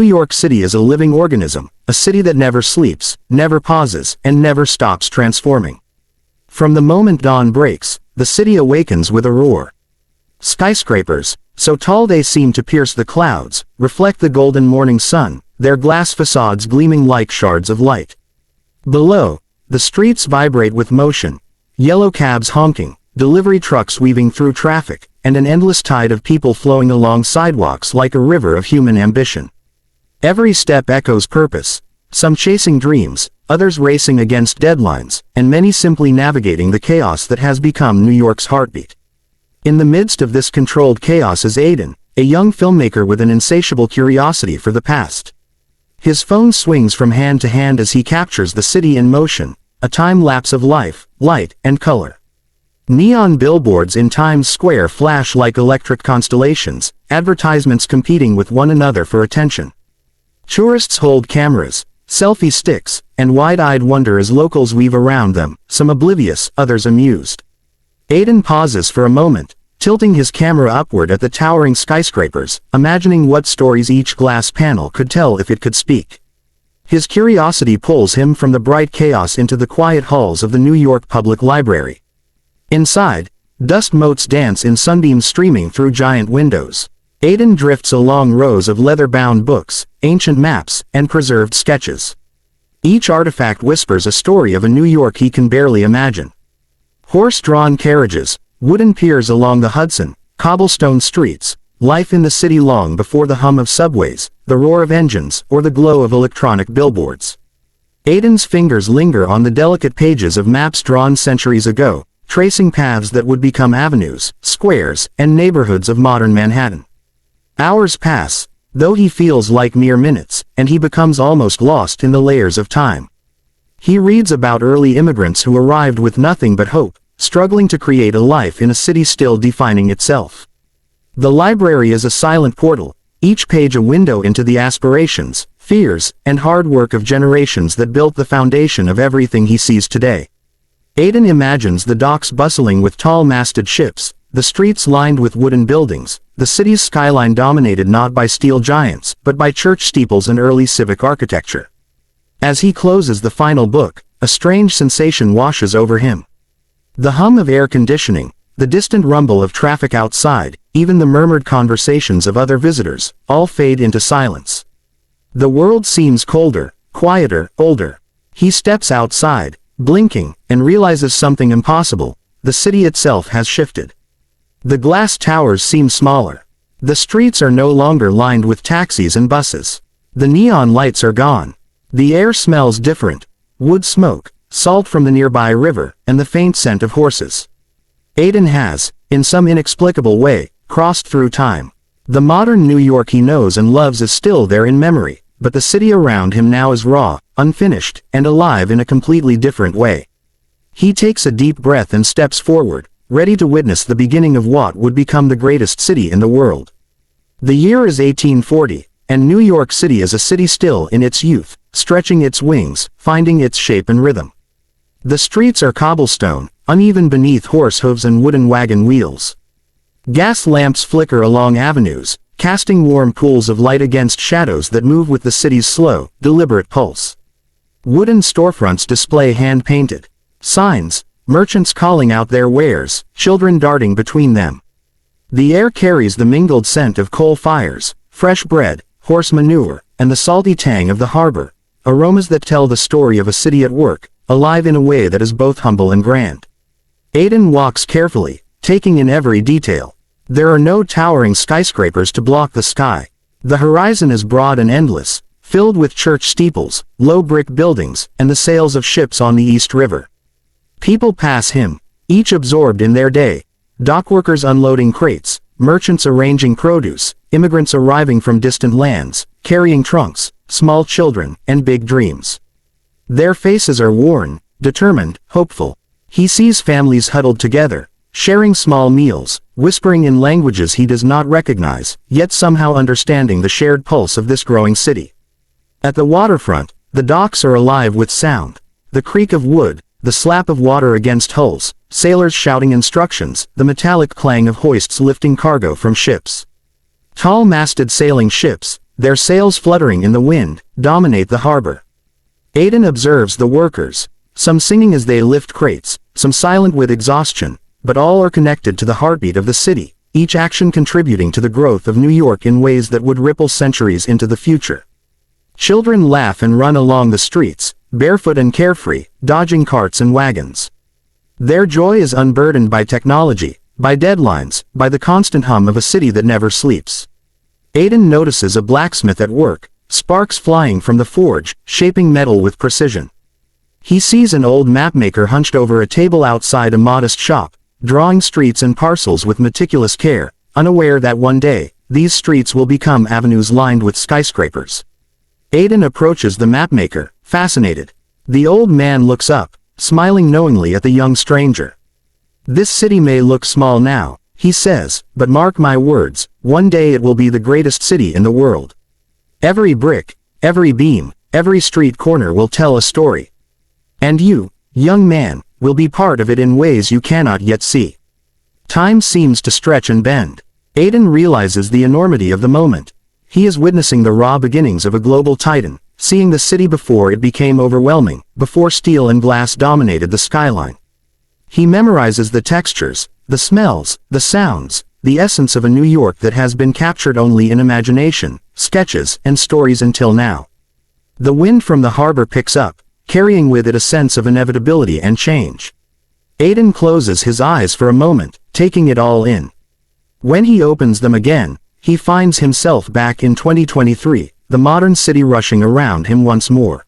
New York City is a living organism, a city that never sleeps, never pauses, and never stops transforming. From the moment dawn breaks, the city awakens with a roar. Skyscrapers, so tall they seem to pierce the clouds, reflect the golden morning sun, their glass facades gleaming like shards of light. Below, the streets vibrate with motion, yellow cabs honking, delivery trucks weaving through traffic, and an endless tide of people flowing along sidewalks like a river of human ambition. Every step echoes purpose, some chasing dreams, others racing against deadlines, and many simply navigating the chaos that has become New York's heartbeat. In the midst of this controlled chaos is Aidan, a young filmmaker with an insatiable curiosity for the past. His phone swings from hand to hand as he captures the city in motion, a time-lapse of life, light, and color. Neon billboards in Times Square flash like electric constellations, advertisements competing with one another for attention. Tourists hold cameras, selfie sticks, and wide-eyed wonder as locals weave around them, some oblivious, others amused. Aidan pauses for a moment, tilting his camera upward at the towering skyscrapers, imagining what stories each glass panel could tell if it could speak. His curiosity pulls him from the bright chaos into the quiet halls of the New York Public Library. Inside, dust motes dance in sunbeams streaming through giant windows. Aidan drifts along rows of leather-bound books, ancient maps, and preserved sketches. Each artifact whispers a story of a New York he can barely imagine. Horse-drawn carriages, wooden piers along the Hudson, cobblestone streets, life in the city long before the hum of subways, the roar of engines, or the glow of electronic billboards. Aidan's fingers linger on the delicate pages of maps drawn centuries ago, tracing paths that would become avenues, squares, and neighborhoods of modern Manhattan. Hours pass, though he feels like mere minutes, and he becomes almost lost in the layers of time. He reads about early immigrants who arrived with nothing but hope, struggling to create a life in a city still defining itself. The library is a silent portal, each page a window into the aspirations, fears, and hard work of generations that built the foundation of everything he sees today. Aidan imagines the docks bustling with tall-masted ships, the streets lined with wooden buildings, the city's skyline dominated not by steel giants, but by church steeples and early civic architecture. As he closes the final book, a strange sensation washes over him. The hum of air conditioning, the distant rumble of traffic outside, even the murmured conversations of other visitors, all fade into silence. The world seems colder, quieter, older. He steps outside, blinking, and realizes something impossible: the city itself has shifted. The glass towers seem smaller. The streets are no longer lined with taxis and buses. The neon lights are gone. The air smells different: wood smoke, salt from the nearby river, and the faint scent of horses. Aidan has, in some inexplicable way, crossed through time. The modern New York he knows and loves is still there in memory, but the city around him now is raw, unfinished, and alive in a completely different way. He takes a deep breath and steps forward, ready to witness the beginning of what would become the greatest city in the world. The year is 1840, and New York City is a city still in its youth, stretching its wings, finding its shape and rhythm. The streets are cobblestone, uneven beneath horse hooves and wooden wagon wheels. Gas lamps flicker along avenues, casting warm pools of light against shadows that move with the city's slow, deliberate pulse. Wooden storefronts display hand-painted signs, merchants calling out their wares, children darting between them. The air carries the mingled scent of coal fires, fresh bread, horse manure, and the salty tang of the harbor, aromas that tell the story of a city at work, alive in a way that is both humble and grand. Aidan walks carefully, taking in every detail. There are no towering skyscrapers to block the sky. The horizon is broad and endless, filled with church steeples, low brick buildings, and the sails of ships on the East River. People pass him, each absorbed in their day: dockworkers unloading crates, merchants arranging produce, immigrants arriving from distant lands, carrying trunks, small children, and big dreams. Their faces are worn, determined, hopeful. He sees families huddled together, sharing small meals, whispering in languages he does not recognize, yet somehow understanding the shared pulse of this growing city. At the waterfront, the docks are alive with sound: the creak of wood, the slap of water against hulls, sailors shouting instructions, the metallic clang of hoists lifting cargo from ships. Tall-masted sailing ships, their sails fluttering in the wind, dominate the harbor. Aiden observes the workers, some singing as they lift crates, some silent with exhaustion, but all are connected to the heartbeat of the city, each action contributing to the growth of New York in ways that would ripple centuries into the future. Children laugh and run along the streets, barefoot and carefree, dodging carts and wagons. Their joy is unburdened by technology, by deadlines, by the constant hum of a city that never sleeps. Aiden notices a blacksmith at work, sparks flying from the forge, shaping metal with precision. He sees an old mapmaker hunched over a table outside a modest shop, drawing streets and parcels with meticulous care, unaware that one day, these streets will become avenues lined with skyscrapers. Aiden approaches the mapmaker, fascinated. The old man looks up, smiling knowingly at the young stranger. "This city may look small now," he says, "but mark my words, one day it will be the greatest city in the world. Every brick, every beam, every street corner will tell a story. And you, young man, will be part of it in ways you cannot yet see." Time seems to stretch and bend. Aiden realizes the enormity of the moment. He is witnessing the raw beginnings of a global titan, seeing the city before it became overwhelming, before steel and glass dominated the skyline. He memorizes the textures, the smells, the sounds, the essence of a New York that has been captured only in imagination, sketches, and stories until now. The wind from the harbor picks up, carrying with it a sense of inevitability and change. Aiden closes his eyes for a moment, taking it all in. When he opens them again, he finds himself back in 2023, the modern city rushing around him once more.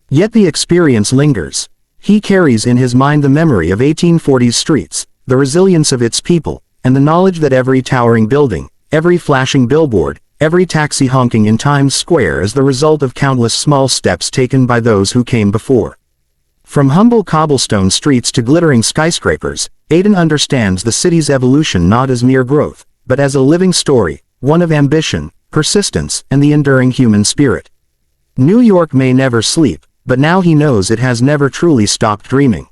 Yet the experience lingers. He carries in his mind the memory of 1840s streets, the resilience of its people, and the knowledge that every towering building, every flashing billboard, every taxi honking in Times Square is the result of countless small steps taken by those who came before. From humble cobblestone streets to glittering skyscrapers, Aiden understands the city's evolution not as mere growth, but as a living story, one of ambition, persistence, and the enduring human spirit. New York may never sleep, but now he knows it has never truly stopped dreaming.